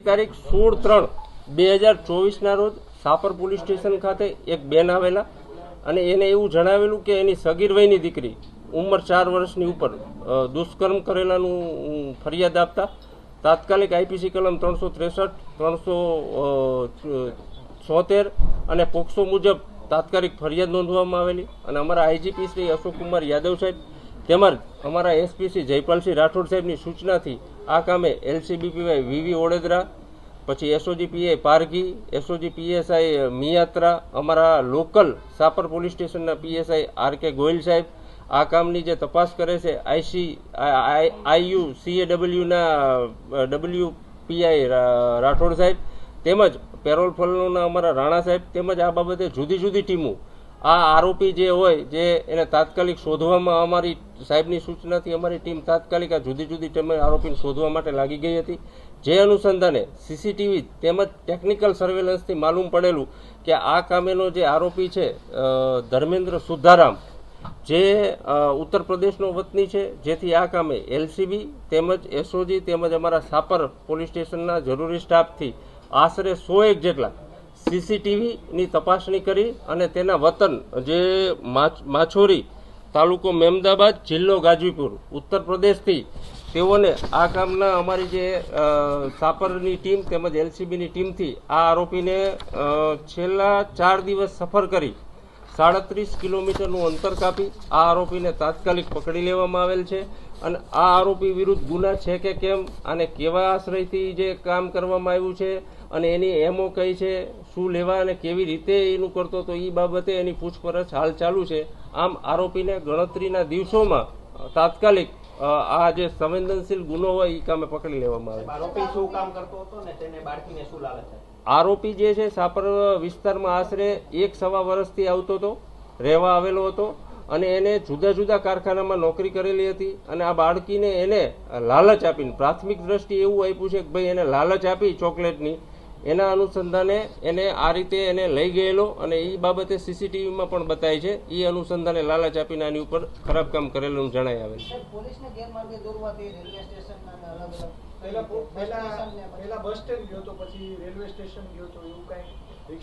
તારીખ 16/3/2024 રોજ Sapar police station ખાતે એક બેન આવેલા અને એને એવું જણાવેલું કે એની સગીર વયની દીકરી ઉંમર 4 વર્ષની ઉપર દુષ્કર્મ કરેલાનું ફરિયાદ આપતા તાત્કાલિક આઈપીસી કલમ 363, 374 અને પોક્સો મુજબ તાત્કાલિક ફરિયાદ નોંધવામાં આવેલી અને અમારા આઈજીપી શ્રી અશોક કુમાર યાદવ સાહેબ તેમજ અમારા એસપીસી જયપાલસિંહ રાઠોડ સાહેબની સૂચનાથી આ કામે એલસીબીપીવાય વીવી ઓડેદરા, પછી SOG PI Parghi, SOG PSI Miyatra, અમારા લોકલ સાપર પોલીસ સ્ટેશનના પીએસઆઈ આરકે ગોયલ સાહેબ આ કામની જે તપાસ કરે છે આઈયુ CAWના WPI રાઠોડ સાહેબ તેમજ પેરોલ ફલોના અમારા રાણા સાહેબ તેમજ આ બાબતે જુદી જુદી ટીમો આ આરોપી જે હોય જે એને તાત્કાલિક શોધવામાં અમારી સાહેબની સૂચનાથી અમારી ટીમ તાત્કાલિક આ જુદી જુદી ટીમે આરોપીને શોધવા માટે લાગી ગઈ હતી. જે અનુસંધાને સીસીટીવી તેમજ ટેકનિકલ સર્વેલન્સથી માલુમ પડેલું કે આ કામેનો જે આરોપી છે ધર્મેન્દ્ર સુધારામ જે ઉત્તર પ્રદેશનો વતની છે, જેથી આ કામે એલસીબી તેમજ એસઓજી તેમજ અમારા સાપર પોલીસ સ્ટેશનના જરૂરી સ્ટાફથી આશરે 101 જેટલા સીસીટીવીની તપાસણી કરી અને તેના વતન જે માછોરી તાલુકો મેમદાબાદ જિલ્લો ગાજીપુર ઉત્તર પ્રદેશથી તેઓને આ કામના અમારી જે સાપરની ટીમ તેમજ એલસીબીની ટીમથી આ આરોપીને છેલ્લા 4 દિવસ સફર કરી 37 કિલોમીટરનું અંતર કાપી આ આરોપીને તાત્કાલિક પકડી લેવામાં આવેલ છે અને આ આરોપી વિરુદ્ધ ગુના છે કે કેમ અને કેવા આશ્રયથી જે કામ કરવામાં આવ્યું છે અને એની એમઓ કઈ છે, શું લેવા અને કેવી રીતે એનું કરતો તો એ બાબતે એની પૂછપરછ હાલ ચાલુ છે. આમ આરોપીને ગણતરીના દિવસોમાં તાત્કાલિક આ જે સંવેદનશીલ ગુનો હોય એ કામે પકડી લેવામાં આવે. આરોપી શું કામ કરતો હતો ને તેને બાળકીને શું લાલચ હતી? આરોપી જે છે સાપર વિસ્તારમાં આશરે 1-1.25 વર્ષથી આવતો હતો, રહેવા આવેલો હતો અને એને જુદા જુદા કારખાનામાં નોકરી કરેલી હતી અને આ બાળકીને એને લાલચ આપીને પ્રાથમિક દ્રષ્ટિએ એવું આપ્યું છે કે ભાઈ એને લાલચ આપી ચોકલેટની, એના અનુસંધાને એને આ રીતે એને લઈ ગયેલો અને એ બાબતે સીસીટીવીમાં પણ બતાય છે. એ અનુસંધાને લાલચ આપીને આની ઉપર ખરાબ કામ કરેલું જણાઈ આવે છે.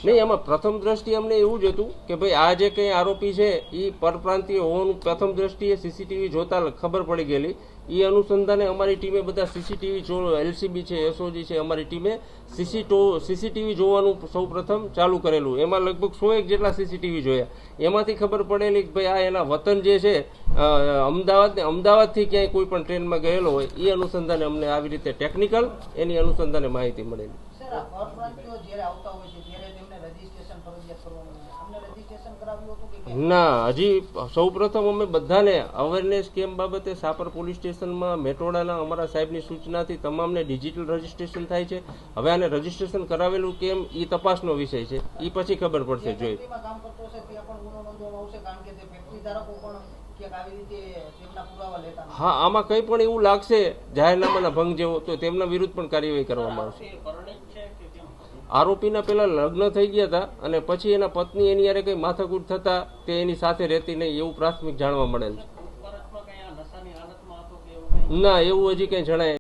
નહીં, એમાં પ્રથમ દ્રષ્ટિએ અમને એવું જ હતું કે ભાઈ આ જે કંઈ આરોપી છે એ પરપ્રાંતીય હોવાનું પ્રથમ દ્રષ્ટિએ સીસીટીવી જોતા ખબર પડી ગયેલી. એ અનુસંધાને અમારી ટીમે બધા સીસીટીવી એલસીબી છે, એસઓજી છે, અમારી ટીમે સીસીટીવી જોવાનું સૌ પ્રથમ ચાલુ કરેલું. એમાં લગભગ 101 જેટલા સીસીટીવી જોયા. એમાંથી ખબર પડેલી કે ભાઈ આ એના વતન જે છે અમદાવાદથી ક્યાંય કોઈ પણ ટ્રેનમાં ગયેલો હોય એ અનુસંધાને અમને આવી રીતે ટેકનિકલ એની અનુસંધાને માહિતી મળેલી. ના, હજી સૌ પ્રથમ અમે બધાને અવેરનેસ કેમ્પ બાબતે સાપર પોલીસ સ્ટેશનમાં મેટોડાના અમારા સાહેબની સૂચનાથી તમામને ડિજિટલ રજીસ્ટ્રેશન થાય છે. હવે આને રજીસ્ટ્રેશન કરાવેલું કેમ એ તપાસનો વિષય છે, એ પછી ખબર પડશે. જોઈ હા, આમાં કંઈ પણ એવું લાગશે જાહેરનામાના ભંગ જેવો તો તેમના વિરુદ્ધ પણ કાર્યવાહી કરવામાં આવશે. આરોપીના પેલા લગ્ન થઈ ગયા હતા અને પછી એના પત્ની એની યારે કઈ માથાકૂટ થતા તે એની સાથે રહેતી નહીં એવું પ્રાથમિક જાણવા મળેલ છે. ના, એવું હજી કઈ જણાય